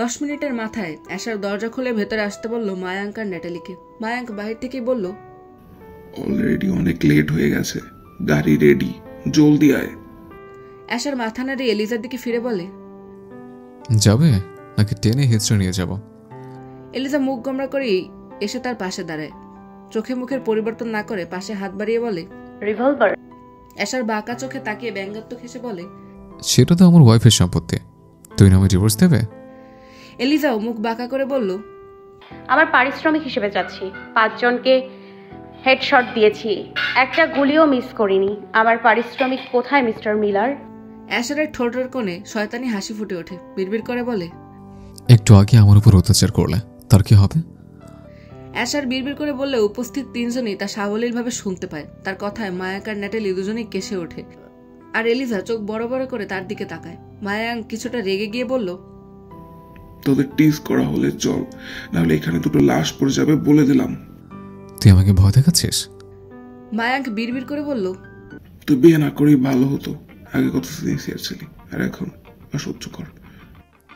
10 মিনিটের মাথায় অ্যাশার দরজা খুলে ভেতরে আসতে বলল মায়াঙ্ক আর ন্যাটালিকে। মায়াঙ্ক বাহির থেকেই বলল, অলরেডি অনেক লেট হয়ে গেছে, গাড়ি রেডি, জলদি আয়। অ্যাশার মাথা নাড়িয়ে এলিজার দিকে ফিরে বলে, যাবে নাকি টেনে হিস্ট্রি নিয়ে যাব? এলিজা মুখ গোমরা করেই এসে তার পাশে দাঁড়ায়। চোখে মুখের পরিবর্তন না করে পাশে হাত বাড়িয়ে বলে, রিভলভার। অ্যাশার বাঁকা চোখে তাকিয়ে ব্যঙ্গাত্মক হেসে বলে, সেটা তো আমার ওয়াইফের সম্পত্তি, তুই না আমি ডিভোর্স দেবে? এলিজাও মুখ বাঁকা করে বলল, আমার পারিশ্রমিক হিসেবে যাচ্ছি। 5 জনকে হেডশট দিয়েছি, একটা গুলিও মিস করিনি। আমার পারিশ্রমিক কোথায় মিস্টার মিলার? অ্যাশারের ঠোঁটের কোণে শয়তানি হাসি ফুটে ওঠে। বিড়বিড় করে বলে, একটু আগে আমার উপর অত্যাচার করলে তার কি হবে? অ্যাশার বিড়বিড় করে বললে উপস্থিত 3 জনই তা সাবলীলভাবে শুনতে পায়। তার কথায় মায়াঙ্ক আর ন্যাটালি দুজনেই কেসে ওঠে, আর এলিজা চোখ বড় বড় করে তার দিকে তাকায়। মায়াঙ্ক কিছুটা রেগে গিয়ে বলল, তোদের টিজ করা হলে চল, নাহলে এখানে দুটো লাশ পড়ে যাবে বলে দিলাম। তুই আমাকে ভয় দেখাচ্ছিস? মায়াঙ্ক বিড়বিড় করে বলল, তুই বিয়ে না করেই ভালো হতো, আগে কত সিনসিয়ার ছিলি, আর এখন অসহ্য কর।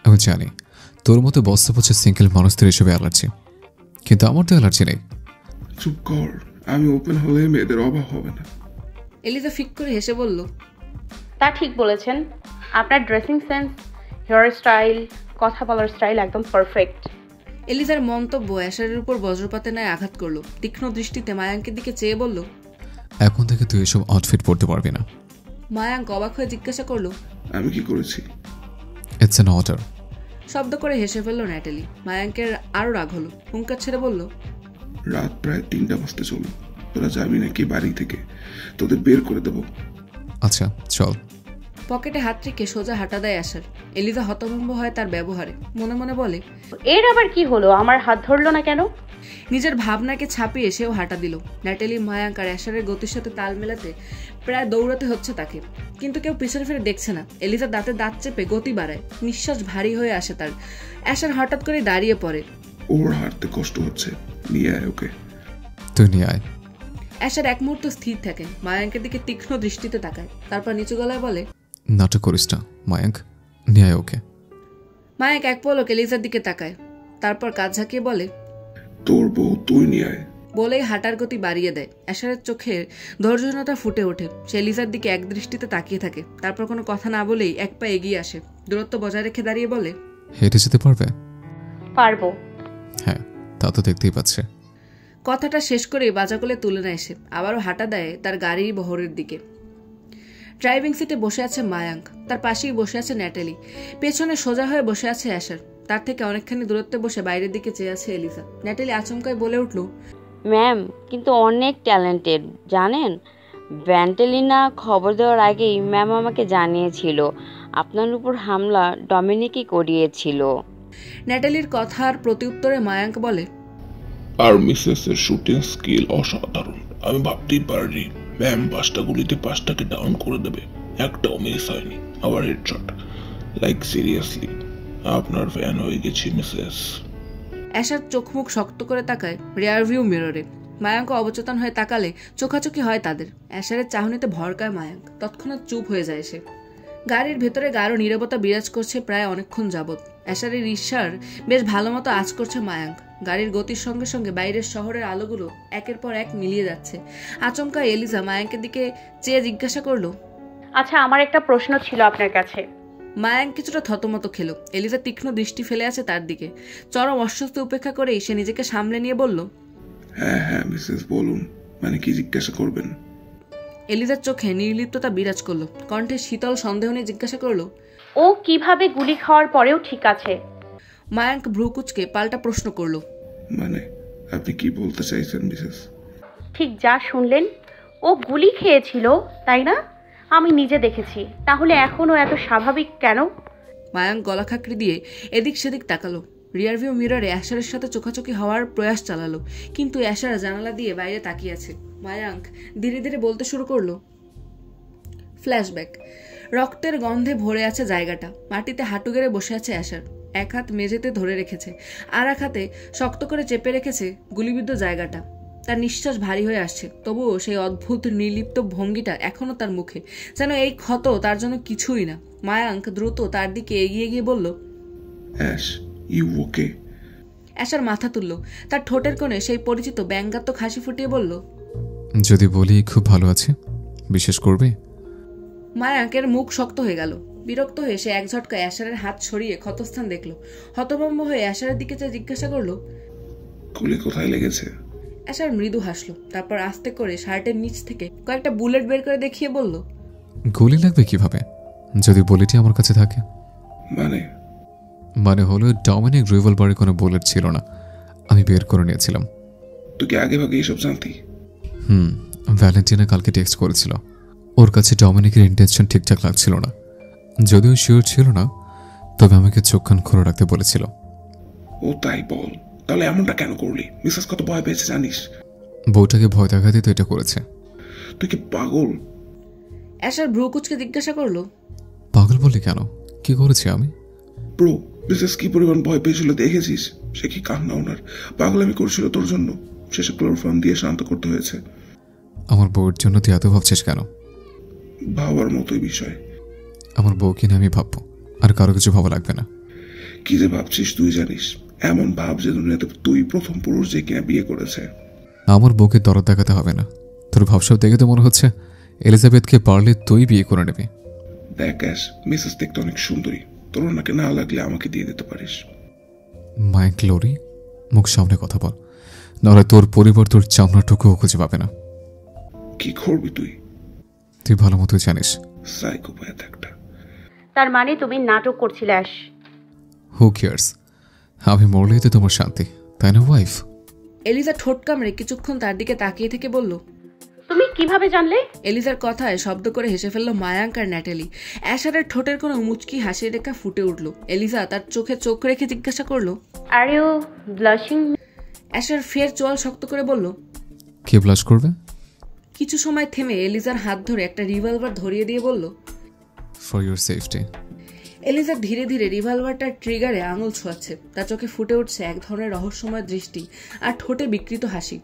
আমি জানি তোর মতো বস্তা পচা সিঙ্গেল মানুষদের এসবে অ্যালার্জি, কিন্তু আমার তো অ্যালার্জি নেই। চুপ কর, আমি ওপেন হলে মেয়েদের অভাব হবে না। এলিজা ফিক করে হেসে বলল, তা ঠিক বলেছেন। আপনার ড্রেসিং সেন্স, হেয়ার স্টাইল, কথা বলার স্টাইল একদম পারফেক্ট। এলিজার মন্তব্য অ্যাশারের উপর বজ্রপাতের ন্যায় আঘাত করলো। তীক্ষ্ণ দৃষ্টিতে মায়াঙ্কের দিকে চেয়ে বলল, এখন থেকে তুই এসব আউটফিট পরতে পারবি না। মায়াঙ্ক অবাক হয়ে জিজ্ঞাসা করলো, আমি কি করেছি? It's an order. শব্দ করে হেসে ফেললো ন্যাটালি। মায়াঙ্কের আরো রাগ হলো, হুঙ্কার ছেড়ে বলল, রাত প্রায় 3টা বাজতে চলো, তোরা যাবি নাকি বাড়ি থেকে? তোদের বের করে দেবো। আচ্ছা চল। পকেটে হাত রেখে সোজা হাঁটা দেয় অ্যাশার। এলিজা হতভম্ব হয় তার ব্যবহারে। মনে মনে বলে, এর আবার কি হলো? আমার হাত ধরলো না কেন? নিজের ভাবনাকে ছাপিয়ে সেও হাঁটা দিল। ন্যাটালি, মায়াঙ্ক আর অ্যাশারের গতির সাথে তাল মেলাতে প্রায় দৌড়াতে হচ্ছে তাকে, কিন্তু কেউ পিছনে ফিরে দেখছে না। এলিজা দাঁতে দাঁত চেপে গতি বাড়ায়, নিঃশ্বাস ভারী হয়ে আসে তার। অ্যাশার হঠাৎ করে দাঁড়িয়ে পড়ে। ওর হাঁটতে কষ্ট হচ্ছে, নিয়ে আয় ওকে। তুই নিয়ে আয়। অ্যাশার এক মুহূর্ত স্থির থাকে, মায়াঙ্কের দিকে তীক্ষ্ণ দৃষ্টিতে তাকায়, তারপর নিচু গলায় বলে, নাটক করিস না মায়াঙ্ক, নিয়ে আয় ওকে। মায়াঙ্ক এক পলক এলিজার দিকে তাকায়, তারপর কাঁধ ঝাঁকিয়ে বলে, তোর বউ তুই নিয়ে আয়। বলেই হাঁটার গতি বাড়িয়ে দেয়। অ্যাশারের চোখের ধৈর্যহীনতা ফুটে ওঠে। সে এলিজার দিকে এক দৃষ্টিতে তাকিয়ে থাকে, তারপর কোনো কথা না বলেই এক পা এগিয়ে আসে। দূরত্ব বজায় রেখে দাঁড়িয়ে বলে, হেঁটে যেতে পারবে? পারবো। হ্যাঁ, তা তো দেখতেই পাচ্ছে। কথাটা শেষ করেই বাজাকলে তুলে নেয় সে। আবারও হাঁটা দেয় তার গাড়ির বহরের দিকে। ড্রাইভিং সিটে বসে আছে মায়াঙ্ক, তার পাশেই বসে আছে ন্যাটালি, পেছনে সোজা হয়ে বসে আছে অ্যাশার। তার থেকে অনেকখানি দূরত্বে বসে বাইরের দিকে চেয়ে আছে এলিজা। ন্যাটালি আচমকায় বলে উঠল, ম্যাম কিন্তু অনেক ট্যালেন্টেড জানেন। ভ্যান্টেলিনা খবর দেওয়ার আগেই ম্যাম আমাকে জানিয়েছিল আপনার উপর হামলা ডমিনিকই করিয়েছিল। ন্যাটালির কথার প্রতিউত্তরে মায়াঙ্ক বলে, আর মিসেস এর শুটিং স্কিল অসাধারণ। আমি ভাবতেই পারিনি ম্যাম 5টা গুলিতে 5টাকে ডাউন করে দেবে, একটাও মিস হয়নি। আবার হেডশট, লাইক সিরিয়াসলি আপনার ফ্যান হয়ে গেছি মিসেস। অ্যাশার চোখ মুখ শক্ত করে তাকায় রিয়ার ভিউ মিররে। মায়াঙ্ক অবচেতন হয়ে তাকালে চোখাচোখি হয় তাদের। অ্যাশারের চাহনিতে ভরকায় মায়াঙ্ক, তৎক্ষণাৎ চুপ হয়ে যায় সে। গাড়ির ভেতরে গাঢ় নীরবতা বিরাজ করছে প্রায় অনেকক্ষণ যাবৎ। অ্যাশারের ঈর্ষার বেশ ভালো মতো আঁচ করছে মায়াঙ্ক। গাড়ির গতির সঙ্গে সঙ্গে বাইরের শহরের আলোগুলো একের পর এক মিলিয়ে যাচ্ছে। আচমকা এলিজা মায়াঙ্কের দিকে চেয়ে জিজ্ঞাসা করলো, আচ্ছা, আমার একটা প্রশ্ন ছিল আপনার কাছে। মায়াঙ্ক কিছুটা থতমত খেলো। এলিজা তীক্ষ্ণ দৃষ্টি ফেলে আছে তার দিকে। চরম অস্বস্তি উপেক্ষা করেই সে নিজেকে সামলে নিয়ে বলল, হ্যাঁ হ্যাঁ মিসেস বলুন, মানে কি জিজ্ঞাসা করবেন? এলিজার চোখে নির্লিপ্ততা বিরাজ করলো, কণ্ঠে শীতল সন্দেহ নিয়ে জিজ্ঞাসা করলো, ও কিভাবে গুলি খাওয়ার পরেও ঠিক আছে? মায়াঙ্ক ভ্রুকুচকে পাল্টা প্রশ্ন করলো, মানে আপনি কি বলতে চাইছেন মিসেস? ঠিক যা শুনলেন, ও গুলি খেয়েছিল তাই না? আমি নিজে দেখেছি। তাহলে এখনও এত স্বাভাবিক কেন? মায়াঙ্ক গলা খাকড়ি দিয়ে এদিক সেদিক তাকালো। রিয়ারভিউ মিররে অ্যাশারের সাথে চোখাচোখি হওয়ার প্রয়াস চালালো, কিন্তু অ্যাশারা জানালা দিয়ে বাইরে তাকিয়ে আছে। মায়াঙ্ক ধীরে ধীরে বলতে শুরু করলো, ফ্ল্যাশব্যাক। রক্তের গন্ধে ভরে আছে জায়গাটা। মাটিতে হাঁটু গেড়ে বসে আছে অ্যাশার। এক হাত মেঝেতে ধরে রেখেছে, আর এক হাতে শক্ত করে চেপে রেখেছে গুলিবিদ্ধ জায়গাটা। তার নিঃশ্বাস ভারী হয়ে আসছে, তবুও সেই অদ্ভুত নির্লিপ্ত ভঙ্গিটা এখনো তার মুখে, যেন এই ক্ষত তার জন্য কিছুই না। মায়াঙ্ক দ্রুত তার দিকে এগিয়ে গিয়ে বলল, অ্যাশ ইউ ওকে? অ্যাশার মাথা তুলল। তার ঠোঁটের কোণে সেই পরিচিত ব্যঙ্গাত্মক হাসি ফুটিয়ে বলল, যদি বলি খুব ভালো আছে, বিশ্বাস করবে? মায়াঙ্কের মুখ শক্ত হয়ে গেল। বিরক্ত হয়ে সে এক ঝটকা অ্যাশারের হাত সরিয়ে ক্ষতস্থান দেখল। হতভম্ব হয়ে অ্যাশারের দিকে চেয়ে জিজ্ঞাসা করল, গুলি কোথায় লেগেছে? অ্যাশার মৃদু হাসল। তারপর আস্তে করে শার্টের নিচ থেকে কয়েকটা বুলেট বের করে দেখিয়ে বলল, গুলি লাগবে কিভাবে যদি বুলেটই আমার কাছে থাকে? মানে হলো ডমিনিক রিভলভারে কোনো বুলেট ছিল না, আমি বের করে নিয়েছিলাম। তুই কি আগে ভাগে এইসব জানতি? ভ্যালেন্টিনা কালকে টেক্সট করেছিল, ওর কাছে ডমিনিকের ইন্টেনশন ঠিকঠাক লাগছিল না। যদিও শিওর ছিল না, তবে আমাকে চোখ কান খোলা রাখতে বলেছিল। ও তাই বল, তাহলে এমনটা কেন করলি? মিসেস কত ভয় পেয়েছে জানিস? বউটাকে ভয় দেখাতে তো এটা করেছে। তুই কি পাগল? অ্যাশার ভ্রু কুচকে জিজ্ঞাসা করল, পাগল বললি কেন? কি করেছি আমি? ব্রো, মিসেস কি পরিমাণ ভয় পেয়েছিল দেখেছিস? সে কি কান্না ওনার পাগলামি করছিল তোর জন্য। শেষে ক্লোরোফর্ম দিয়ে শান্ত করতে হয়েছে। আমার বউয়ের জন্য তুই এত ভাবছিস কেন? ভাবার মতোই বিষয়। আমার বউকে নিয়ে আমি ভাববো, আর কারো কিছু ভাবা লাগবে না। কি যে ভাবছিস তুই জানিস? এমন ভাব যে দুনিয়াতে তুই প্রথম পুরুষ যে কিনা বিয়ে করেছে। আমার বউকে দরদ দেখাতে হবে না। তোর ভাবসাব দেখে তো মনে হচ্ছে এলিজাবেথকে পারলে তুই বিয়ে করে নেবে। দেখ অ্যাশ, মিসেস দেখতে অনেক সুন্দরী। তোর ওনাকে না লাগলে আমাকে দিয়ে দিতে পারিস। মাইক লোরি, মুখ সামনে কথা বল, নাহলে তোর পরিবার তোর চামড়াটুকুও খুঁজে পাবে না। কি করবি তুই? তুই ভালো মতো জানিস। সাইকোপ্যাথ একটা। তার মানে তুমি নাটক করছিলে অ্যাশ? Who cares? আমি মরলেই তো তোমার শান্তি, তাই না ওয়াইফ? এলিজা ঠোঁট কামড়ে কিছুক্ষণ তার দিকে তাকিয়ে থেকে বলল, তুমি কিভাবে জানলে? এলিজার কথায় শব্দ করে হেসে ফেলল মায়াঙ্ক আর ন্যাটালি। অ্যাশারের ঠোঁটের কোনো মুচকি হাসির রেখা ফুটে উঠল। এলিজা তার চোখে চোখ রেখে জিজ্ঞাসা করল, আর ইউ ব্লাশিং? অ্যাশার ফের চোয়াল শক্ত করে বলল, কে ব্লাশ করবে? কিছু সময় থেমে এলিজার হাত ধরে একটা রিভলভার ধরিয়ে দিয়ে বলল, ফর ইউর সেফটি। এলিজা ধীরে ধীরে রিভলভারটার ট্রিগারে আঙুল ছোঁয়াচ্ছে। তার চোখে ফুটে উঠছে এক ধরনের রহস্যময় দৃষ্টি আর ঠোঁটে বিকৃত হাসি।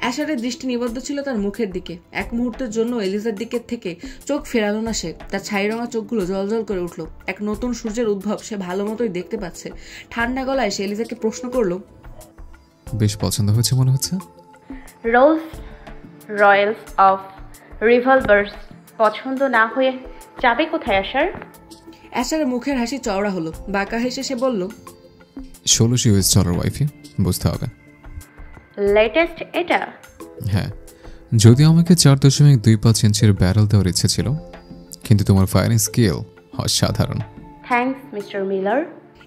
অ্যাশারের দৃষ্টি নিবদ্ধ ছিল তার মুখের দিকে। এক মুহূর্তের জন্য এলিজার দিকের থেকে চোখ ফেরালো না সে। তার ছাইরঙা চোখগুলো জলজল করে উঠল। এক নতুন সূর্যের উদ্ভব সে ভালো মতোই দেখতে পাচ্ছে। ঠান্ডা গলায় সে এলিজাকে প্রশ্ন করল, বেশ পছন্দ হয়েছে মনে হচ্ছে। রোলস রয়্যালস অফ রিভলভার্স পছন্দ না হয়ে যাবে কোথায় আসার? অ্যাশারের মুখের হাসি চওড়া হলো। বাঁকা হেসে সে বলল, 1600 ইউএস ডলার ওয়াইফি, বুঝতে হবে। লেটেস্ট এটা? হ্যাঁ, যদিও আমাকে 4.25 ইঞ্চির ব্যারেল দেওয়ার ইচ্ছে ছিল, কিন্তু তোমার ফায়ারিং স্কিল অসাধারণ। Thanks mister Miller.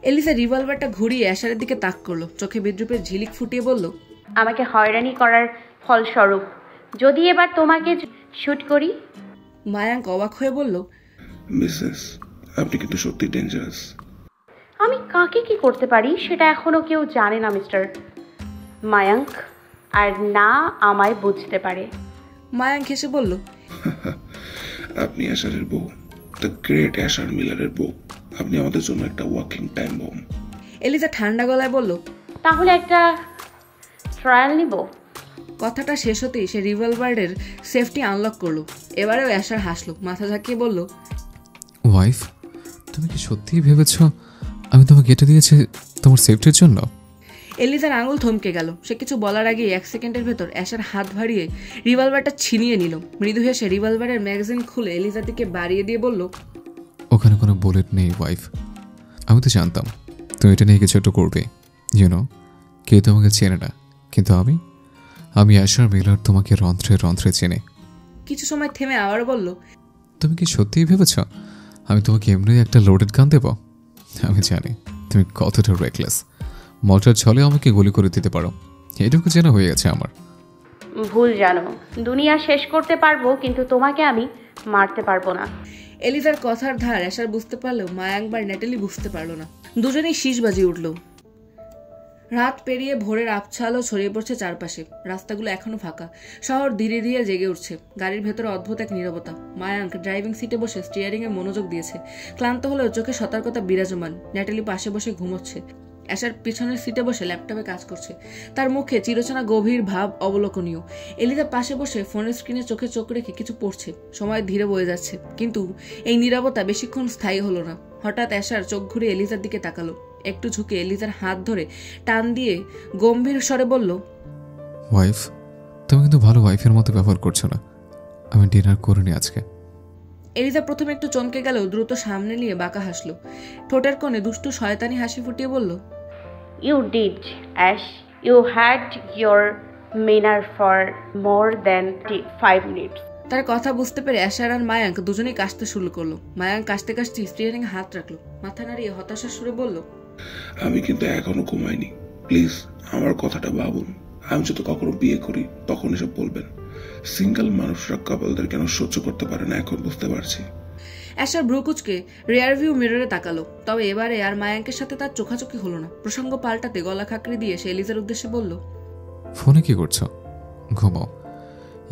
এলিজা রিভলভারটা ঘুরিয়ে অ্যাশারের দিকে তাক করলো। চোখে বিদ্রুপের ঝিলিক ফুটিয়ে বলল, আমাকে হয়রানি করার ফলস্বরূপ যদি এবার তোমাকে শুট করি? মায়াঙ্ক অবাক হয়ে বলল, মিসেস, আপনি কিন্তু সত্যি ডেঞ্জারাস। আমি কাকে কি করতে পারি সেটা এখনো কেউ জানে না মিস্টার মায়াঙ্ক, আর না আমায় বুঝতে পারে। মায়াঙ্ক হেসে বলল, আপনি অ্যাশারের বউ, দ্য গ্রেট অ্যাশার মিলারের বউ। আপনি আমাদের জন্য একটা ওয়াকিং টাইম বম। এলিজা ঠান্ডা গলায় বলল, তাহলে একটা ট্রায়াল নিব? কথাটা শেষ হতেই সে রিভলভারের সেফটি আনলক করলো। এবারেও অ্যাশার হাসলো, মাথা ঝাঁকিয়ে বলল, ওয়াইফ, তুমি কি সত্যিই ভেবেছ আমি তোমাকে এটা দিয়েছি তোমার সেফটির জন্য? এলিজার আঙুল থমকে গেল। সে কিছু বলার আগেই 1 সেকেন্ডের ভেতর অ্যাশার হাত বাড়িয়ে রিভলভারটা ছিনিয়ে নিল। মৃদু হেসে রিভলভারের ম্যাগাজিন খুলে এলিজার দিকে বাড়িয়ে দিয়ে বলল, ওখানে কোনো বুলেট নেই ওয়াইফ। আমি তো জানতাম তুমি এটা নিয়ে কিছু একটা করবে। ইউনো, কেউ তোমাকে চেনে না, কিন্তু আমি অ্যাশার মিলার তোমাকে রন্ধ্রে রন্ধ্রে চেনে। কিছু সময় থেমে আবার বলল, তুমি কি সত্যিই ভেবেছ আমি তোমাকে এমনি একটা লোডেড গান দেব? আমি জানি তুমি কতটা রেকলেস। মলটার ছলে আমাকে গুলি করে দিতে পারো, এটুকু যেন হয়ে গেছে আমার। ভুল জানো, দুনিয়া শেষ করতে পারবো কিন্তু তোমাকে আমি মারতে পারবো না। এলিজার কথার ধার অ্যাশার বুঝতে পারলেও মায়াঙ্ক বা ন্যাটালি বুঝতে পারলো না। দুজনেই শীষ বাজিয়ে উঠল। রাত পেরিয়ে ভোরের আবছা আলো ছড়িয়ে পড়ছে চারপাশে। রাস্তাগুলো এখনো ফাঁকা। শহর ধীরে ধীরে জেগে উঠছে। গাড়ির ভেতরে অদ্ভুত এক নীরবতা। মায়াঙ্ক ড্রাইভিং সিটে বসে স্টিয়ারিং এ মনোযোগ দিয়েছে। ক্লান্ত হলেও চোখে সতর্কতা বিরাজমান। ন্যাটালি পাশে বসে ঘুমোচ্ছে। অ্যাশার পিছনের সিটে বসে ল্যাপটপে কাজ করছে। তার মুখে চিরচেনা গভীর ভাব অবলোকনীয়। এলিজা পাশে বসে ফোনের স্ক্রিনে চোখে চোখ রেখে কিছু পড়ছে। সময় ধীরে বয়ে যাচ্ছে, কিন্তু এই নীরবতা বেশিক্ষণ স্থায়ী হলো না। হঠাৎ অ্যাশার চোখ ঘুরে এলিজার দিকে তাকালো। একটু ঝুঁকে এলিজার হাত ধরে টান দিয়ে গম্ভীর স্বরে বলল, ওয়াইফ, তুমি কিন্তু ভালো ওয়াইফের মতো ব্যবহার করছো না। আমি ডিনার করিনি আজকে। এলিজা প্রথমে একটু চমকে গেলেও দ্রুত সামনে নিয়ে বাঁকা হাসলো। ঠোঁটের কোণে দুষ্টু শয়তানি হাসি ফুটিয়ে বলল, You did, Ash. You had your manner for more than 5 minutes. তার কথা বুঝতে পেরে অ্যাশার আর মায়াঙ্ক দুজনেই কাশতে শুরু করলো। মায়াঙ্ক কাশতে কাশতে স্টিয়ারিং হাত রাখলো, মাথা নাড়িয়ে হতাশার সুরে বলল, আমি কিন্তু এখনো ঘুমাইনি। প্লিজ আমার কথাটা ভাবুন। আমি যদি কখনো বিয়ে করি তখন এসব বলবেন। সিঙ্গেল মানুষরা কাপলদের কেন সহ্য করতে পারে না এখন বুঝতে পারছি। অ্যাশার ভ্রুকুচকে রিয়ার ভিউ মিররে তাকালো। তবে এবারে আর মায়াঙ্কের সাথে তার চোখাচোখি হলো না। প্রসঙ্গ পাল্টাতে গলা খাকড়ি দিয়ে সে এলিজার উদ্দেশ্যে বলল, ফোনে কি করছো? ঘুমাও।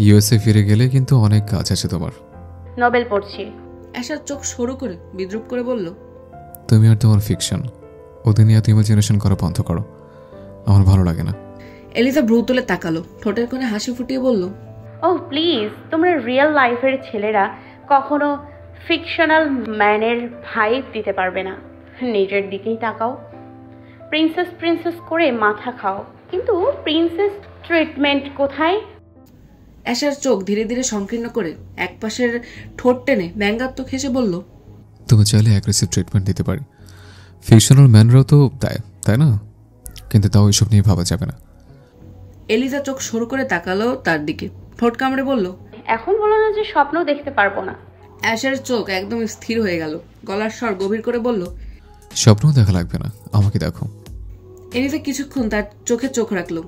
ইউএসএ ফিরে গেলে কিন্তু অনেক কাজ আছে তোমার। নোবেল পড়ছি। অ্যাশার চোখ সরু করে বিদ্রুপ করে বলল, তুমি আর তোমার ফিকশন, ওদের নিয়ে ইমাজিনেশন করা বন্ধ করো। আমার ভালো লাগে না। এলিজা ভ্রু তুলে তাকালো, ঠোঁটের কোণে হাসি ফুটিয়ে বলল, ওহ প্লিজ, তোমরা রিয়েল লাইফের ছেলেরা কখনো ফিকশনাল ম্যানের ভাইব দিতে পারবে না। নিজের দিকেই তাকাও। প্রিন্সেস প্রিন্সেস করে মাথা খাও, কিন্তু প্রিন্সেস ট্রিটমেন্ট কোথায়? অ্যাশার চোখ ধীরে ধীরে সংকীর্ণ করে একপাশের ঠোঁট টেনে ব্যঙ্গাত্মক হেসে বলল, তুমি চাইলে অ্যাগ্রেসিভ ট্রিটমেন্ট দিতে পারি। ফিকশনাল ম্যানরাও তো দেয়, তাই না? কিন্তু তাও এসব নিয়ে ভাবা যাবে না। এলিজা চোখ সরু করে তাকালো তার দিকে, ঠোঁট কামড়ে বলল, এখন বলো না যে স্বপ্ন দেখতে পারবো না। অ্যাশার চোখ একদম স্থির হয়ে গেল, গলার স্বর গভীর করে বলল, স্বপ্নও দেখা লাগবে না, আমাকে দেখো। এলিজা কিছুক্ষণ তার চোখে চোখ রাখলো,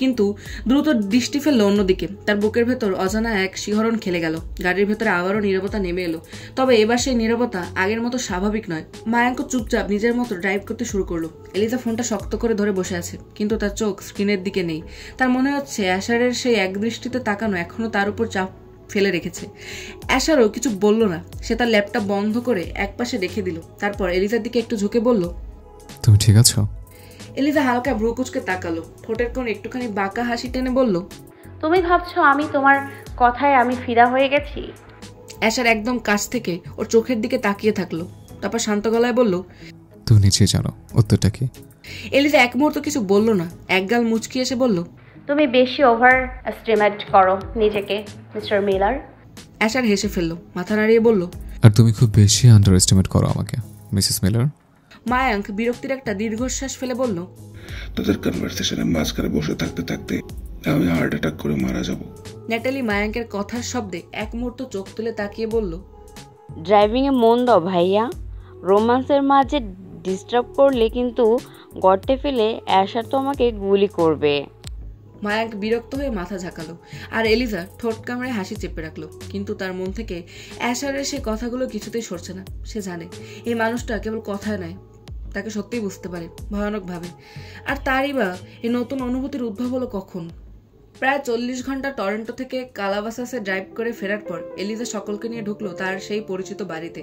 কিন্তু দ্রুত দৃষ্টি ফেললো অন্যদিকে। তার বুকের ভেতর অজানা এক শিহরণ খেলে গেল। গাড়ির ভেতরে আবারও নীরবতা নেমে এলো, তবে এবার সেই নীরবতা আগের মতো স্বাভাবিক নয়। মায়াঙ্ক চুপচাপ নিজের মতো ড্রাইভ করতে শুরু করলো। এলিজা ফোনটা শক্ত করে ধরে বসে আছে, কিন্তু তার চোখ স্ক্রিনের দিকে নেই। তার মনে হচ্ছে অ্যাশারের সেই এক দৃষ্টিতে তাকানো এখনো তার উপর চাপ ফেলে রেখেছে। অ্যাশারও কিছু বলল না, সে তার ল্যাপটপ বন্ধ করে একপাশে রেখে দিল। তারপর এলিজার দিকে একটু ঝুঁকে বলল, তুমি ঠিক আছো? এলিজা হালকা ভ্রু কুচকে তাকালো, ঠোঁটের কোণ একটুখানি বাঁকা হাসি টেনে বলল, তুমি ভাবছো আমি তোমার কথায় আমি ফিদা হয়ে গেছি? অ্যাশার একদম কাছ থেকে ওর চোখের দিকে তাকিয়ে থাকলো, তারপর শান্ত গলায় বলল, তুমি নিশ্চয়ই জানো উত্তরটা কি। এলিজা এক মুহূর্ত কিছু বলল না, একগাল মুচকি এসে বলল, তুমি বেশি ওভার এস্টিমেট করো নিজেকে মিস্টার মিলার। অ্যাশার হেসে ফেললো, মাথা নাড়িয়ে বলল, আর তুমি খুব বেশি আন্ডার এস্টিমেট করো আমাকে, মিসেস মিলার। মায়াঙ্ক বিরক্তির একটা দীর্ঘশ্বাস ফেলে বলল, তাদের কনভারসেশনের মাঝখানে বসে থাকতে থাকতে আমি হার্ট অ্যাটাক করে মারা যাব। ন্যাটালি মায়াঙ্কের কথার শব্দে এক মুহূর্ত চোখ তুলে তাকিয়ে বলল, ড্রাইভিংয়ে মন দাও ভাইয়া। রোমান্সের মাঝে ডিস্টার্ব করলে কিন্তু গর্তে ফেলে অ্যাশার তো আমাকে গুলি করবে। মায়াঙ্ক বিরক্ত হয়ে মাথা ঝাঁকালো, আর এলিজা ঠোঁট কামড়ে হাসি চেপে রাখলো। কিন্তু তার মন থেকে অ্যাশারের সে কথাগুলো কিছুতেই সরছে না। সে জানে এই মানুষটা কেবল কথায় নয়, তাকে সত্যিই বুঝতে পারে ভয়ানকভাবে। আর তারই বা এই নতুন অনুভূতির উদ্ভব হলো কখন? প্রায় 40 ঘন্টা টরন্টো থেকে কালাবাসাসে ড্রাইভ করে ফেরার পর এলিজা সকলকে নিয়ে ঢুকলো তার সেই পরিচিত বাড়িতে।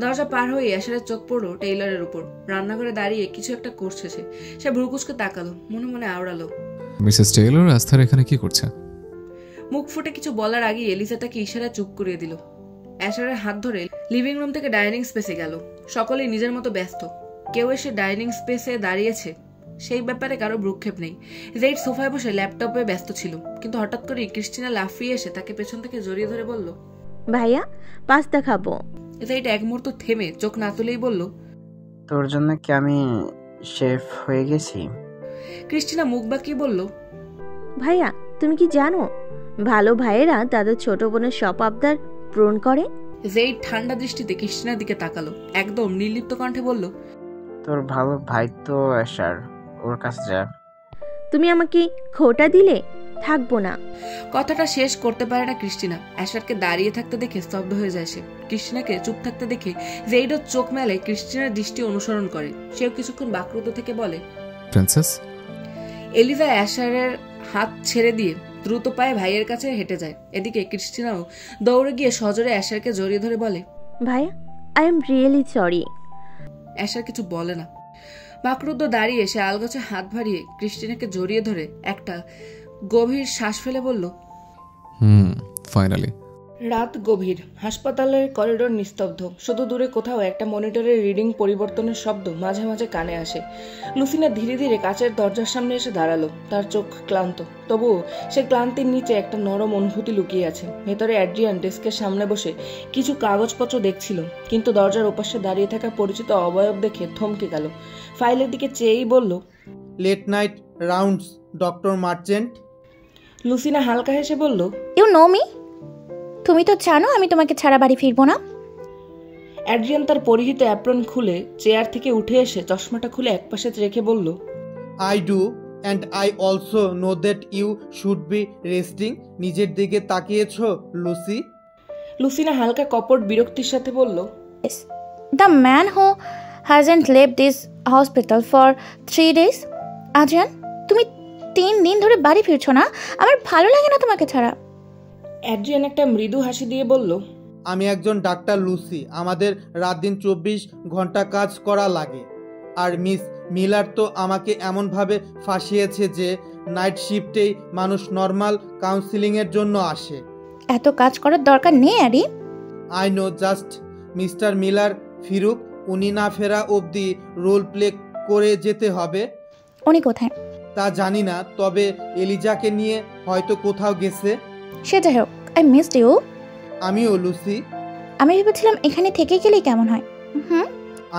দরজা পার হয়ে অ্যাশারের চোখ পড়লো টেইলরের উপর। রান্নাঘরে দাঁড়িয়ে কিছু একটা করছে সে ভ্রুকুচকে তাকালো, মনে মনে আওড়ালো, মিসেস টেইলর আস্থার এখানে কি করছে? মুখ ফুটে কিছু বলার আগে এলিজা তাকে ইশারায় চুপ করিয়ে দিল। অ্যাশারের হাত ধরে লিভিং রুম থেকে ডাইনিং স্পেসে গেল। সকলেই নিজের মতো ব্যস্ত, কেউ এসে ডাইনিং স্পেসে দাঁড়িয়েছে সেই ব্যাপারে কারো ভ্রুক্ষেপ নেই। জেইড সোফায় বসে ল্যাপটপে ব্যস্ত ছিল, কিন্তু হঠাৎ করে ক্রিস্টিনা লাফিয়ে এসে তাকে পেছন থেকে জড়িয়ে ধরে বলল, ভাইয়া পাস্তা খাবো। জেইড এক মুহূর্ত থেমে চোখ না তুলেই বলল, তোর জন্য কি আমি শেফ হয়ে গেছি? ক্রিস্টিনা মুখ বাঁকিয়ে বলল, ভাইয়া তুমি কি জানো ভালো ভাইয়েরা তাদের ছোট বোনের সব আবদার পূরণ করে? জেইড ঠান্ডা দৃষ্টিতে ক্রিস্টিনার দিকে তাকালো, একদম নির্লিপ্ত কণ্ঠে বলল, তোর ভালো ভাই তো অ্যাশার, ওর কাছে যা। তুমি আমাকে খোটা দিলে থাকবো না। কথাটা শেষ করতে পারে না ক্রিস্টিনা। অ্যাশারকে দাঁড়িয়ে থাকতে দেখে স্তব্ধ হয়ে যায় সে। ক্রিস্টিনাকে চুপ থাকতে দেখে জেইডও চোখ মেলে ক্রিস্টিনার দৃষ্টি অনুসরণ করে। সেও কিছুক্ষণ বাকরুদ্ধ থেকে বলে, প্রিন্সেস। এলিজা অ্যাশারের হাত ছেড়ে দিয়ে দ্রুত পায়ে ভাইয়ের কাছে হেঁটে যায়। এদিকে ক্রিস্টিনাও দৌড়ে গিয়ে সজোরে অ্যাশারকে জড়িয়ে ধরে বলে, ভাইয়া আই এম রিয়েলি সরি। অ্যাশার কিছু বলে না। বাকরুদ্ধ দাঁড়িয়ে সে আলগোছে হাত ভারিয়ে ক্রিস্টিনাকে জড়িয়ে ধরে একটা গভীর শ্বাস ফেলে বলল, ফাইনালি। রাত গভীর, হাসপাতালের করিডোর নিস্তব্ধ, শুধু দূরে কোথাও একটা মনিটরের রিডিং পরিবর্তনের শব্দ মাঝে মাঝে কানে আসে। লুসিনা ধীরে ধীরে কাচের দরজার সামনে এসে দাঁড়ালো। তার চোখ ক্লান্ত, তবুও সে ক্লান্তির নিচে একটা নরম অনুভূতি লুকিয়ে আছে। ভেতরে অ্যাড্রিয়ান ডেস্কের সামনে বসে কিছু কাগজপত্র দেখছিল, কিন্তু দরজার ওপাশে দাঁড়িয়ে থাকা পরিচিত অবয়ব দেখে থমকে গেল। ফাইলের দিকে চেয়েই বলল, late night rounds, doctor Merchant. Lucina হালকা হেসে বলল, ইউ নো মি? তুমি তো জানো আমি তোমাকে ছাড়া বাড়ি ফিরবো না। অ্যাড্রিয়ান তার পরিহিত অ্যাপ্রন খুলে চেয়ার থেকে উঠে এসে চশমাটা খুলে একপাশে রেখে বলল, I do, and I also know that you should be resting. নিজের দিকে তাকিয়েছো লুসি? লুসিনা হালকা কপট বিরক্তির সাথে বলল, the man who hasn't Lev this hospital for 3 days। আজরান, তুমি 3 দিন ধরে বাড়ি ফিরছো না? আমার ভালো লাগে না তোমাকে ছাড়া। অ্যাড্রিয়ান একটা মৃদু হাসি দিয়ে বলল, আমি একজন ডাক্তার লুসি, আমাদের রাত দিন 24 ঘন্টা কাজ করা লাগে। আর মিস মিলার তো আমাকে এমনভাবে ফাঁসিয়েছে যে নাইট শিফটেই মানুষ নর্মাল কাউন্সিলিংয়ের জন্য আসে। এত কাজ করার দরকার নেই Ari. I know, just mister Miller ফিরুক, উনি না ফেরা অবধি রোল প্লে করে যেতে হবে। উনি কোথায়? তা জানি না, তবে এলিজাকে নিয়ে হয়তো কোথাও গেছে। সেটা হোক, আই মিসড ইউ। আমিও লুসি। আমি ভেবেছিলাম এখানে থেকে গেলেই কেমন হয়।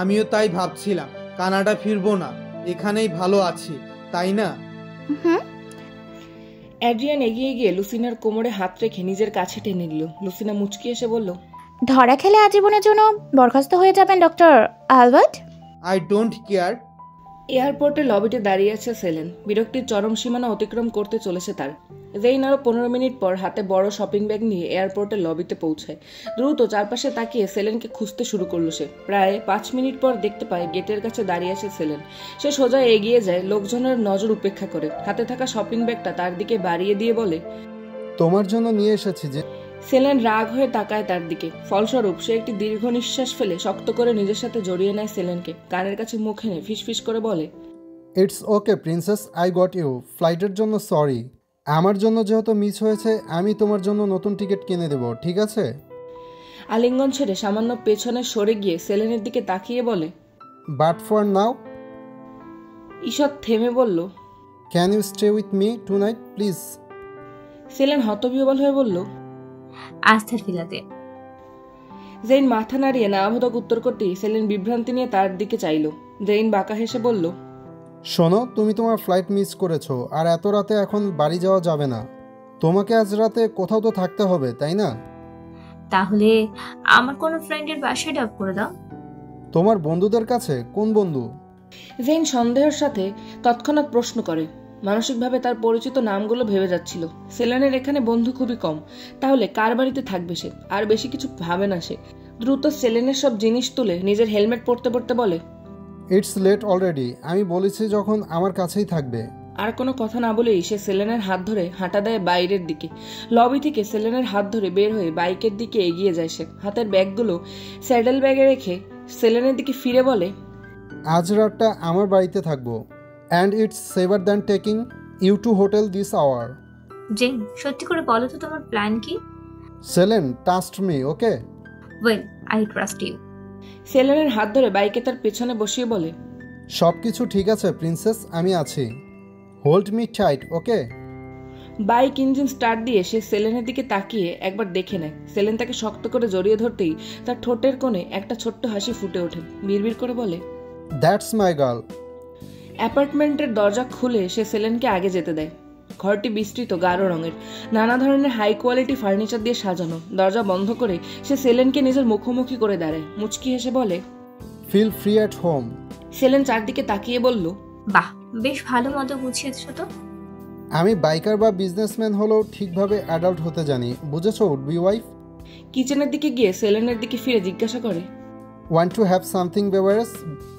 আমিও তাই ভাবছিলাম, কানাডা ফিরবো না, এখানেই ভালো আছি, তাই না? অ্যাড্রিয়ান এগিয়ে গিয়ে লুসিনার কোমরে হাত রেখে নিজের কাছে টেনে নিল। লুসিনা মুচকি এসে বলল, ধরা খেলে আজীবনের জন্য বরখাস্ত হয়ে যাবেন doctor Albert. I don't care. এয়ারপোর্টের লবিতে দাঁড়িয়ে আছে সেলেন। বিরক্তির চরম সীমানা অতিক্রম করতে চলেছে তার। জেইন আরো 15 মিনিট পর হাতে বড় শপিং ব্যাগ নিয়ে এয়ারপোর্টের লবিতে পৌঁছায়। দ্রুত চারপাশে তাকিয়ে সেলেনকে খুঁজতে শুরু করলো সে। প্রায় 5 মিনিট পর দেখতে পায় গেটের কাছে দাঁড়িয়ে আছে সেলেন। সে সোজা এগিয়ে যায়, লোকজনের নজর উপেক্ষা করে। হাতে থাকা শপিং ব্যাগটা তার দিকে বাড়িয়ে দিয়ে বলে, তোমার জন্য নিয়ে এসেছি। যে সেলেন রাগ হয়ে তাকায় তার দিকে। ফলস্বরূপ সে একটি দীর্ঘ নিঃশ্বাস ফেলে শক্ত করে নিজের সাথে জড়িয়ে নেয় সেলেনকে। কানের কাছে মুখ এনে ফিসফিস করে বলে, it's okay princess, I got you. ফ্লাইটের জন্য সরি। আমার জন্য যেহেতু মিস হয়েছে, আমি তোমার জন্য নতুন টিকিট কিনে দেব, ঠিক আছে? আলিঙ্গন ছেড়ে সামান্য পেছনে সরে গিয়ে সেলেনের দিকে তাকিয়ে বলে, বাট ফর নাও। ঈষৎ থেমে বলল, can you stay with me tonight please? Selene হতবিহ্বল হয়ে বলল, আস্থার ফিলাতে। জেইন মাথা নাড়িয়ে নাবোধক উত্তর করতেই সেলেন বিভ্রান্তি নিয়ে তার দিকে চাইল। জেইন বাঁকা হেসে বলল, শোনো, তুমি তোমার ফ্লাইট মিস করেছো, আর এত রাতে এখন বাড়ি যাওয়া যাবে না। তোমাকে আজ রাতে কোথাও তো থাকতে হবে, তাই না? তাহলে আমার কোনো ফ্রেন্ডের বাসায় ড্রপ করে দাও। তোমার বন্ধুদের কাছে? কোন বন্ধু? জেইন সন্দেহের সাথে তৎক্ষণাৎ প্রশ্ন করে। মানসিকভাবে তার পরিচিত নামগুলো ভেবে যাচ্ছিল। সেলেনের এখানে বন্ধু খুবই কম, তাহলে কার বাড়িতে থাকবে সে? আর বেশি কিছু ভাবে না সে। দ্রুত সেলেনের সব জিনিস তুলে নিজের হেলমেট পরতে পরতে বলে, ইটস লেট অলরেডি। আমি বলেছি যখন আমার কাছেই থাকবে। আর কোনো কথা না বলেই সে সেলেনের হাত ধরে হাঁটা দেয় বাইরের দিকে। লবি থেকে সেলেনের হাত ধরে বের হয়ে বাইকের দিকে এগিয়ে যায় সে। হাতের ব্যাগগুলো স্যাডেল ব্যাগে রেখে সেলেনের দিকে ফিরে বলে, আজ রাতটা আমার বাড়িতে থাকবো, and it's safer than taking you to hotel this hour. Jane, সত্যি করে বলো তো তোমার প্ল্যান কি? Selene, trust me, okay? Well, I trust you. সেলেনের হাত ধরে বাইকে তার পেছনে বসিয়ে বলে, সব কিছু ঠিক আছে প্রিন্সেস, আমি আছি। হোল্ড মি টাইট, ওকে? বাইক ইঞ্জিন স্টার্ট দিয়ে সে সেলেনের দিকে তাকিয়ে একবার দেখে নেয়। সেলেন তাকে শক্ত করে জড়িয়ে ধরতেই তার ঠোঁটের কোণে একটা ছোট্ট হাসি ফুটে ওঠে। বিড়বিড় করে বলে, দ্যাটস মাই গার্ল। অ্যাপার্টমেন্টের দরজা খুলে সে সেলেনকে আগে যেতে দেয়। ঘরটি বিস্তৃত, গাঢ় রঙের, নানা ধরনের হাই কোয়ালিটি ফার্নিচার দিয়ে সাজানো। দরজা বন্ধ করে সে সেলেনকে নিজের মুখোমুখি করে দাঁড়ায়। মুচকি হেসে বলে, ফিল ফ্রি অ্যাট হোম। সেলেন চারদিকে তাকিয়ে বলল, বাহ, বেশ ভালো মতো গুছিয়েছো তো। আমি বাইকার বা বিজনেসম্যান হলেও ঠিকভাবে অ্যাডাল্ট হতে জানি, বুঝেছো উড বি ওয়াইফ? কিচেনের দিকে গিয়ে সেলেনের দিকে ফিরে জিজ্ঞাসা করে, want to have something beverage,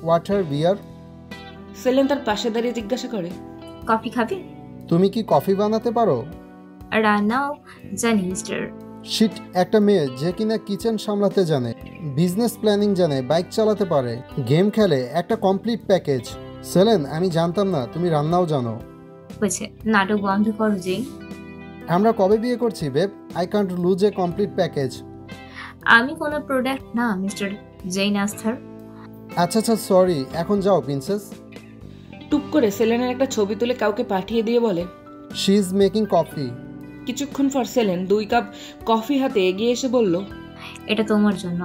water, beer? Selene তার পাশে দাঁড়িয়ে জিজ্ঞাসা করে, কফি খাবে? তুমি কি কফি বানাতে পারো? রান্নাও জানি মিস্টার। শিট, একটা মেয়ে যে কিনা কিচেন সামলাতে জানে, বিজনেস প্ল্যানিং জানে, বাইক চালাতে পারে, গেম খেলে, একটা কমপ্লিট প্যাকেজ। সেলেন, আমি জানতাম না তুমি রান্নাও জানো। হয়েছে, নাটক বন্ধ করো জেন। আমরা কবে বিয়ে করছি babe? I can't lose a complete package. আমি কোনো প্রোডাক্ট না মিস্টার জেইন আস্থার। আচ্ছা সরি, এখন যাও প্রিন্সেস। টুক করে সেলেনের একটা ছবি তুলে কাউকে পাঠিয়ে দিয়ে বলে, শি ইজ মেকিং কফি। কিছুক্ষণ পর সেলেন 2 কাপ কফি হাতে এগিয়ে এসে বলল, এটা তোমার জন্য।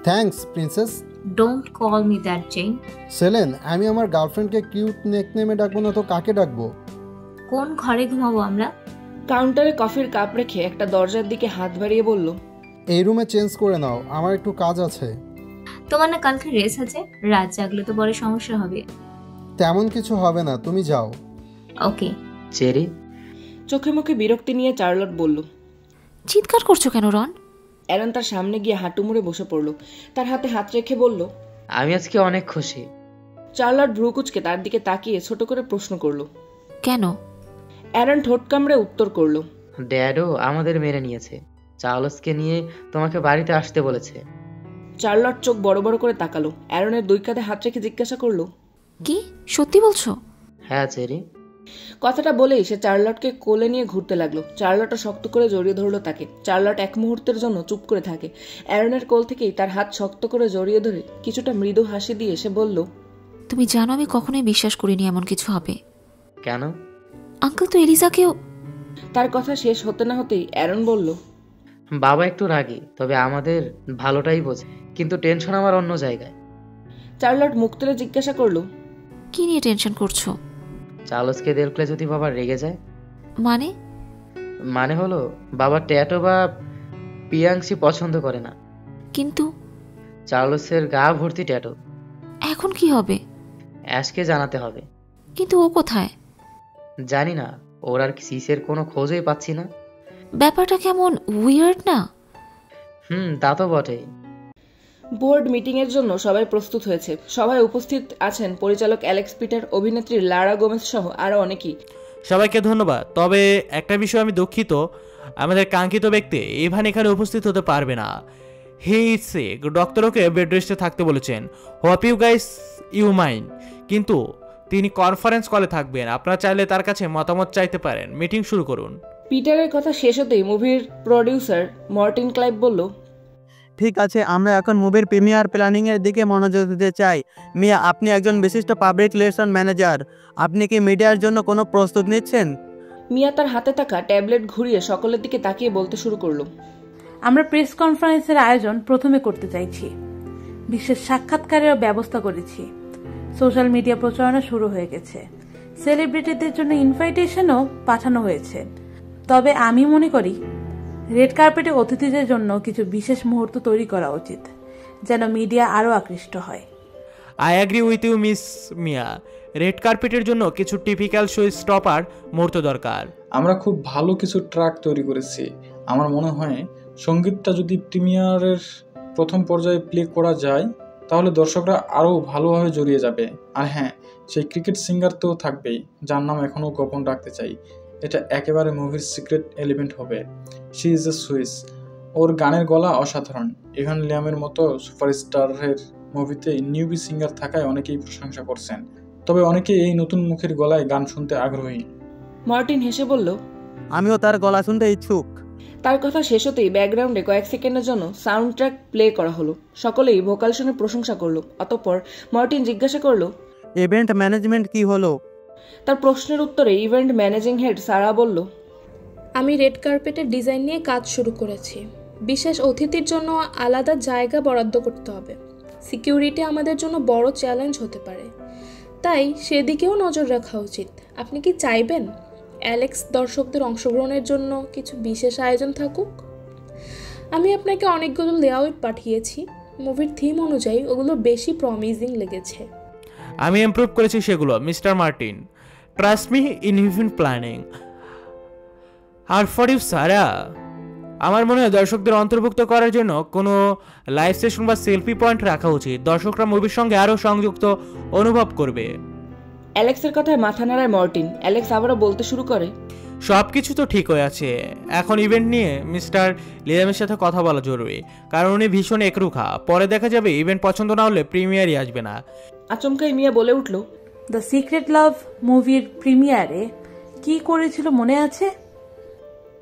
Thanks princess. Don't call me that Jane. Selene, আমি আমার গার্লফ্রেন্ডকে কিউট নেকনেমে ডাকবো না তো কাকে ডাকবো? কোন ঘরে ঘুমাবো আমরা? কাউন্টারে কফির কাপ রেখে একটা দরজার দিকে হাত বাড়িয়ে বলল, এই রুমে চেঞ্জ করে নাও, আমার একটু কাজ আছে। তোমার না কালকে রেস আছে? রাত জাগলে তো বড় সমস্যা হবে। তেমন কিছু হবে না, তুমি যাও। ওকে। চেরি? চোখে মুখে বিরক্তি নিয়ে চার্লট বলল, চিৎকার করছো কেন রন? অ্যারন তার সামনে গিয়ে হাঁটু মুড়ে বসে পড়ল। তার হাতে হাত রেখে বলল, আমি আজকে অনেক খুশি। চার্লট ভ্রু কুঁচকে তার দিকে তাকিয়ে ছোট করে প্রশ্ন করল, কেন? অ্যারন ঠোঁট কামড়ে উত্তর করল, ড্যাডও আমাদের মেনে নিয়েছে, চার্লসকে নিয়ে তোমাকে বাড়িতে আসতে বলেছে। চার্লট চোখ বড় বড় করে তাকালো। অ্যারনের 2 কাঁধে হাত রেখে জিজ্ঞাসা করল, কি সত্যি বলছো? হ্যাঁ চেরি। কথাটা বলেই সে চার্লটকে কোলে নিয়ে ঘুরতে লাগলো। চার্লটও শক্ত করে জড়িয়ে ধরলো তাকে। চার্লট এক মুহূর্তের জন্য চুপ করে থাকে। অ্যারনের কোল থেকেই তার হাত শক্ত করে জড়িয়ে ধরে কিছুটা মৃদু হাসি দিয়ে সে বলল, তুমি জানো আমি কখনোই বিশ্বাস করিনি এমন কিছু হবে। কেন? আঙ্কেল তো এলিজাকেও। তার কথা শেষ হতে না হতেই অ্যারন বলল, বাবা একটু রাগী, তবে আমাদের ভালোটাই বোঝে, কিন্তু টেনশন আমার অন্য জায়গায়। চার্লট মুখ তুলে জিজ্ঞাসা করলো, কি নিয়ে টেনশন করছো? চার্লসকে দেখলে যদি বাবা রেগে যায়। মানে হলো বাবা ট্যাটো বা পিয়াংসি পছন্দ করে না। কিন্তু চার্লসের গা ভর্তি ট্যাটো। এখন কি হবে? অ্যাশকে জানাতে হবে। কিন্তু ও কোথায়? জানি না, ওর আর সিসের কোনো খোঁজই পাচ্ছি না। ব্যাপারটা কেমন উইয়ার্ড না? তা তো বটেই। বোর্ড মিটিং এর জন্য সবাই প্রস্তুত হয়েছে। সবাই উপস্থিত আছেন পরিচালক অ্যালেক্স পিটার, অভিনেত্রী লারা গোমেজ সহ আরো অনেকেই। সবাইকে ধন্যবাদ। তবে একটা বিষয় আমি দুঃখিত, আমাদের কাঙ্ক্ষিত ব্যক্তি ইভান এখানে উপস্থিত হতে পারবে না। হি ইজ সিক, ডক্টর ওকে বেড রেস্টে থাকতে বলেছেন। Hope you guys you mind. কিন্তু তিনি কনফারেন্স কলে থাকবেন, আপনারা চাইলে তার কাছে মতামত চাইতে পারেন। মিটিং শুরু করুন। পিটারের কথা শেষ হতেই মুভির প্রডিউসার মার্টিন ক্লাইভ বলল, ঠিক আছে, আমরা এখন মুভির প্রিমিয়ার প্ল্যানিংয়ের দিকে মনোযোগ দিতে চাই। মিয়া, আপনি একজন বিশিষ্ট পাবলিক রিলেশন ম্যানেজার, আপনি কি মিডিয়ার জন্য কোনো প্রস্তুত নিচ্ছেন? মিয়া তার হাতে থাকা ট্যাবলেট ঘুরিয়ে সকলের দিকে তাকিয়ে বলতে শুরু করলো, আমরা প্রেস কনফারেন্সের আয়োজন প্রথমে করতে চাইছি। বিশেষ সাক্ষাৎকারের ব্যবস্থা করেছি। সোশ্যাল মিডিয়া প্রচারণা শুরু হয়ে গেছে। সেলিব্রিটিদের জন্য ইনভাইটেশনও পাঠানো হয়েছে। তবে আমি মনে করি রেড কার্পেটে অতিথিদের জন্য কিছু বিশেষ মুহূর্ত তৈরি করা উচিত, যেন মিডিয়া আরও আকৃষ্ট হয়। I agree with you miss Mia. Red কার্পেটের জন্য কিছু টিপিক্যাল শো স্টপার মুহূর্ত দরকার। আমরা খুব ভালো কিছু ট্র্যাক তৈরি করেছি। আমার মনে হয় সঙ্গীতটা যদি প্রিমিয়ারের প্রথম পর্যায়ে প্লে করা যায় তাহলে দর্শকরা আরও ভালোভাবে জড়িয়ে যাবে। আর হ্যাঁ, সেই ক্রিকেট সিঙ্গার তো থাকবেই, যার নাম এখনও গোপন রাখতে চাই। এটা একেবারে মুভির সিক্রেট এলিমেন্ট হবে। She is a Swiss. ওর গানের গলা অসাধারণ। ইভান লিয়ামের মতো সুপারস্টারের মুভিতে নিউবি সিঙ্গার থাকায় অনেকেই প্রশংসা করছেন, তবে অনেকে এই নতুন মুখের গলায় গান শুনতে আগ্রহী। মার্টিন হেসে বলল, আমিও তার গলা শুনতে ইচ্ছুক। তার কথা শেষ হতেই ব্যাকগ্রাউন্ডে কয়েক সেকেন্ডের জন্য সাউন্ড ট্র্যাক প্লে করা হলো। সকলেই ভোকাল শুনে প্রশংসা করলো। অতঃপর মার্টিন জিজ্ঞাসা করলো, ইভেন্ট ম্যানেজমেন্ট কি হলো? তার প্রশ্নের উত্তরে ইভেন্ট ম্যানেজিং হেড সারা বলল, আমি রেড কার্পেটের ডিজাইন নিয়ে কাজ শুরু করেছি। বিশেষ অতিথির জন্য আলাদা জায়গা বরাদ্দ করতে হবে। সিকিউরিটি আমাদের জন্য বড় চ্যালেঞ্জ হতে পারে, তাই সেদিকেও নজর রাখা উচিত। আপনি কি চাইবেন অ্যালেক্স দর্শকদের অংশগ্রহণের জন্য কিছু বিশেষ আয়োজন থাকুক? আমি আপনাকে অনেকগুলো লেআউট পাঠিয়েছি। মুভির থিম অনুযায়ী ওগুলো বেশি প্রমিজিং লেগেছে। আমি ইমপ্রুভ করেছি সেগুলো, mister Martin. Trust me in event planning. আর ফর ইউ সারা, আমার মনে হয় দর্শকদের অন্তর্ভুক্ত করার জন্য কোনো লাইভ সেশন বা সেলফি পয়েন্ট রাখা উচিত। দর্শকরা মুভির সঙ্গে আরও সংযুক্ত অনুভব করবে। অ্যালেক্সের কথায় মাথা নাড়ায় মার্টিন। অ্যালেক্স আবারও বলতে শুরু করে, সবকিছু তো ঠিক হয়ে আছে, এখন ইভেন্ট নিয়ে মিস্টার লিয়ামের সাথে কথা বলা জরুরি, কারণ উনি ভীষণ একরুখা। পরে দেখা যাবে ইভেন্ট পছন্দ না হলে প্রিমিয়ারই আসবে না। আচমকাই মিয়া বলে উঠল, দ্য সিক্রেট লাভ মুভির প্রিমিয়ারে কি করেছিল মনে আছে?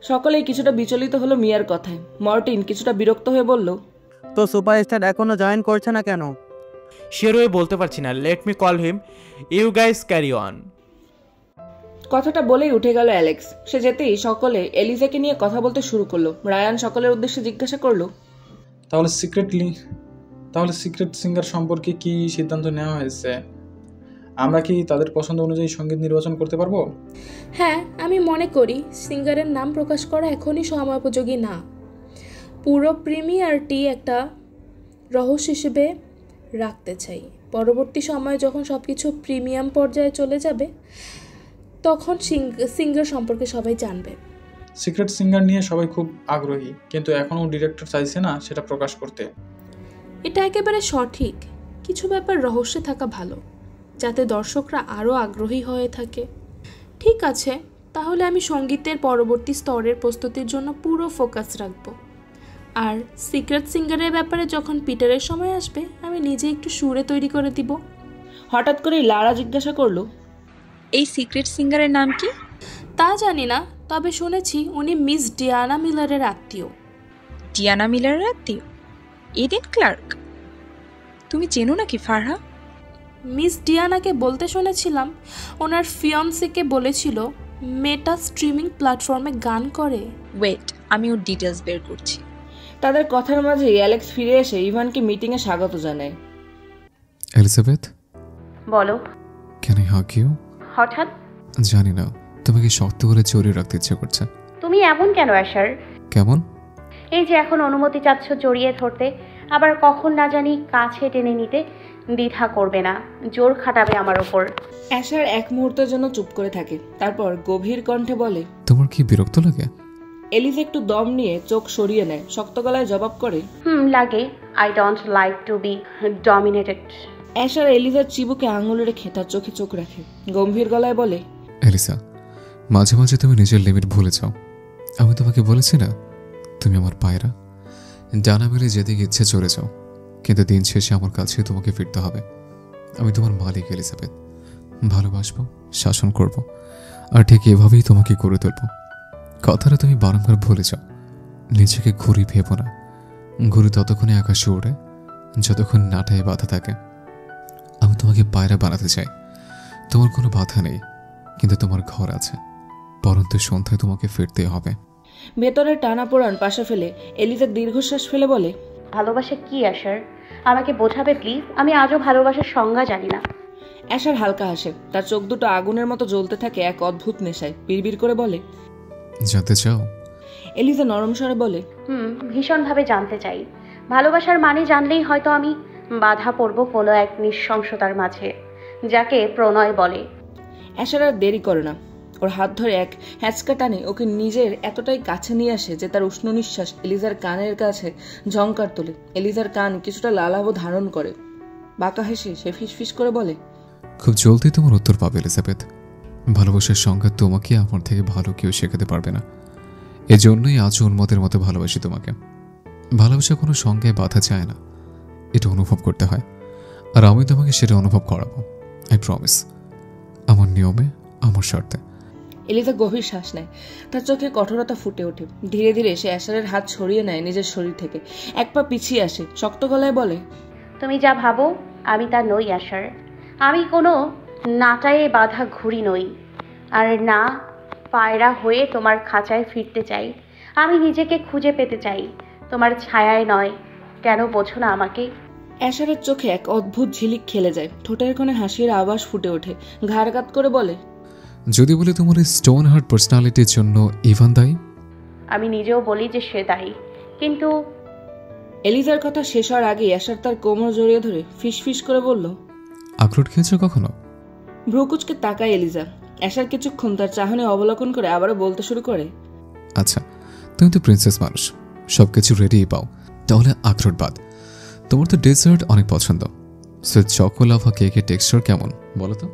সকলেই কিছুটা বিচলিত হলো মিয়ার কথায়। মর্টিন কিছুটা বিরক্ত হয়ে বলল, তো সুপারস্টার এখনো জয়েন করছে না কেন? শিওর হয়ে বলতে পারছি না, let me call him, you guys carry on. কথাটা বলেই উঠে গেল অ্যালেক্স। সে যেতেই সকলে এলিজাকে নিয়ে কথা বলতে শুরু করলো। রায়ান সকলের উদ্দেশ্যে জিজ্ঞাসা করলো, তাহলে সিক্রেট সিঙ্গার সম্পর্কে কি সিদ্ধান্ত নেওয়া হয়েছে? আমরা কি তাদের পছন্দ অনুযায়ী সঙ্গীত নির্বাচন করতে পারবো? হ্যাঁ, আমি মনে করি সিঙ্গারের নাম প্রকাশ করা এখনই সময়োপযোগী না। পুরো প্রিমিয়ারটি একটা রহস্য হিসেবে রাখতে চাই। পরবর্তী সময়ে যখন সব কিছু প্রিমিয়াম পর্যায়ে চলে যাবে তখন সিঙ্গার সম্পর্কে সবাই জানবে। সিক্রেট সিঙ্গার নিয়ে সবাই খুব আগ্রহী, কিন্তু এখনও ডিরেক্টর চাইছে না সেটা প্রকাশ করতে। এটা একেবারে সঠিক। কিছু ব্যাপার রহস্যে থাকা ভালো, যাতে দর্শকরা আরও আগ্রহী হয়ে থাকে। ঠিক আছে, তাহলে আমি সঙ্গীতের পরবর্তী স্তরের প্রস্তুতির জন্য পুরো ফোকাস রাখব। আর সিক্রেট সিঙ্গারের ব্যাপারে যখন পিটারের সময় আসবে আমি নিজে একটু সুরে তৈরি করে দিব। হঠাৎ করেই লারা জিজ্ঞাসা করলো, এই সিক্রেট সিঙ্গারের নাম কি? তা জানি না, তবে শুনেছি উনি মিস ডিয়ানা মিলারের আত্মীয়। ডিয়ানা মিলারের আত্মীয়? Aiden Clarke? তুমি চেনো নাকি ফারহা? মিস ডিয়ানাকে বলতে শুনেছিলাম ওনার ফিয়ন্সেকে বলেছিল মেটা স্ট্রিমিং প্ল্যাটফর্মে গান করে। ওয়েট, আমি ওর ডিটেলস বের করছি। তাদের কথার মাঝেই অ্যালেক্স ফিরে এসে ইভানকে মিটিংয়ে স্বাগত জানায়। এলিজাবেথ, বলো। Can I hug you? হঠাৎ? জানি না, তোমাকে শক্ত করে জড়িয়ে রাখতে ইচ্ছে করছে। তুমি এমন কেন অ্যাশার? কেমন? এই যে এখন অনুমতি চাচ্ছ জড়িয়ে ধরতে, আবার কখন না জানি কাছে টেনে নিতে দ্বিধা করবে না, জোর খাটাবে আমার ওপর। অ্যাশার এক মুহূর্তের জন্য চুপ করে থাকে, তারপর গভীর কণ্ঠে বলে, তোমার কি বিরক্ত লাগে? এলিজা একটু দম নিয়ে চোখ সরিয়ে নেয়, শক্ত গলায় জবাব করে, লাগে। I don't like to be dominated. Asher এলিজার চিবুকে আঙুল রেখে তার চোখে চোখ রাখে, গম্ভীর গলায় বলে, এলিসা, মাঝে মাঝে তুমি নিজের লিমিট ভুলে যাও। আমি তোমাকে বলেছি না তুমি আমার পায়রা, ডানা মেলে যেদিকে ইচ্ছে চলে যাও, কিন্তু দিন শেষে আমার কাছে তোমাকে ফিরতে হবে। আমি তোমার মালিক এলিজাবেথ, ভালোবাসবো, শাসন করব, আর ঠিক এভাবেই তোমাকে করে তুলব। কথাটা তুমি বারংবার ভুলে যাও। নিজেকে ঘুরি ভেবো না, ঘুরি ততক্ষণে আকাশে ওড়ে যতক্ষণ নাটায় বাধা থাকে। আমি তোমাকে পায়রা বানাতে চাই। তোমার কোনো বাধা নেই, কিন্তু তোমার ঘর আছে, পরন্তু সন্ধ্যায় তোমাকে ফিরতে হবে। ভেতরের টানা পোড়ান পাশে ফেলে এলিজা দীর্ঘশ্বাস ফেলে বলে, ভালোবাসা কি অ্যাশার? আমাকে বোঝাবে প্লিজ, আমি আজও ভালোবাসার সংজ্ঞা জানি না। অ্যাশার হালকা হাসে, তার চোখ দুটো আগুনের মতো জ্বলতে থাকে এক অদ্ভুত নেশায়। বিড়বিড় করে বলে, জানতে চাও? এলিজা নরম স্বরে বলে, ভীষণভাবে জানতে চাই। ভালোবাসার মানে জানলেই হয়তো আমি বাধা পড়ব কোনো এক নৃশংসতার মাঝে, যাকে প্রণয় বলে। অ্যাশার আর দেরি করে না, ওর হাত ধরে এক হ্যাঁচকা টানে ওকে নিজের এতটাই কাছে নিয়ে আসে যে তার উষ্ণ নিঃশ্বাস এলিজার কানের কাছে ঝংকার তোলে। এলিজার কান কিছুটা লালাভ ধারণ করে। বাঁকা হেসে সে ফিসফিস করে বলে, খুব জলদি তোমার উত্তর পাবে এলিজাবেথ। ভালোবাসার সংজ্ঞা তোমাকে আমার থেকে ভালো কেউ শেখাতে পারবে না। এজন্যই আজও উন্মতের মতো ভালোবাসি তোমাকে। ভালোবাসা কোনো সংজ্ঞায় বাধা চায় না, এটা অনুভব করতে হয়, আর আমি তোমাকে সেটা অনুভব করাবো। আই প্রমিস, আমার নিয়মে, আমার শর্তে। এলিজা গভীর শ্বাস নেয়, তার চোখে কঠোরতা ফুটে ওঠে। ধীরে ধীরে সে অ্যাশারের হাত সরিয়ে নেয় নিজের শরীর থেকে, এক পা পিছিয়ে আসে, শক্ত গলায় বলে, তুমি যা ভাবো আমি তা নই অ্যাশার। আমি কোনো নাটায়ে বাধা ঘুরি নই, আর না পায়রা হয়ে তোমার খাঁচায় ফিরতে চাই। আমি নিজেকে খুঁজে পেতে চাই, তোমার ছায়ায় নয়। কেন বোঝো না আমাকে? অ্যাশারের চোখে এক অদ্ভুত ঝিলিক খেলে যায়, ঠোঁটের কোণে হাসির আওয়াজ ফুটে ওঠে। ঘাড় কাত করে বলে, যদি বলি তোমার এই স্টোন হার্ট পার্সোনালিটির জন্য ইভান দায়ী? আমি নিজেও বলি যে সে দায়ী, কিন্তু এলিজার কথা শেষ হওয়ার আগে অ্যাশার তার কোমর জড়িয়ে ধরে ফিসফিস করে বলল, আখরোট খেয়েছো কখনো? ভ্রুকুচকে তাকায় এলিজা। অ্যাশার কিছুক্ষণ তার চাহনি অবলোকন করে আবারও বলতে শুরু করে, আচ্ছা, তুমি তো প্রিন্সেস মানুষ, সবকিছু রেডিই পাও, তাহলে আখরোট বাদ। তোমার তো ডেজার্ট অনেক পছন্দ, সো চকোলাভা কেকের টেক্সচার কেমন বলো তো?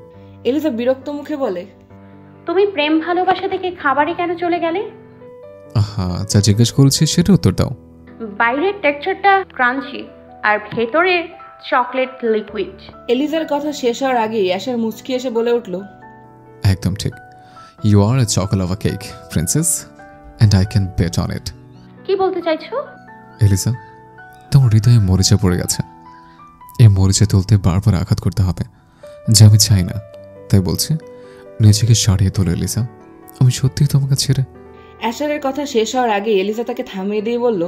এলিজা বিরক্ত মুখে বলে, তুমি প্রেম ভালোবাসা থেকে খাবারে কেন চলে গেলে? আহা, যা জিজ্ঞেস করেছি সেটা উত্তর দাও। বাইরের টেক্সচারটা ক্রাঞ্চি আর ভেতরে চকলেট লিকুইড। এলিজার কথা শেষ হওয়ার আগেই অ্যাশার মুচকি এসে বলে উঠল, একদম ঠিক, you are a choco lava cake princess, and I can bet on it. কি বলতে চাইছো? এলিসা, তোমার হৃদয়ে মরিচা পড়ে গেছে। এই মরিচা তুলতে বারবার আঘাত করতে হবে, যে আমি চাই না। তাই বলছি, নিজেকে সারিয়ে তোলো এলিসা। আমি সত্যিই তোমাকে ছেড়ে। অ্যাশারের কথা শেষ হওয়ার আগে এলিসা তাকে থামিয়ে দিয়ে বলল,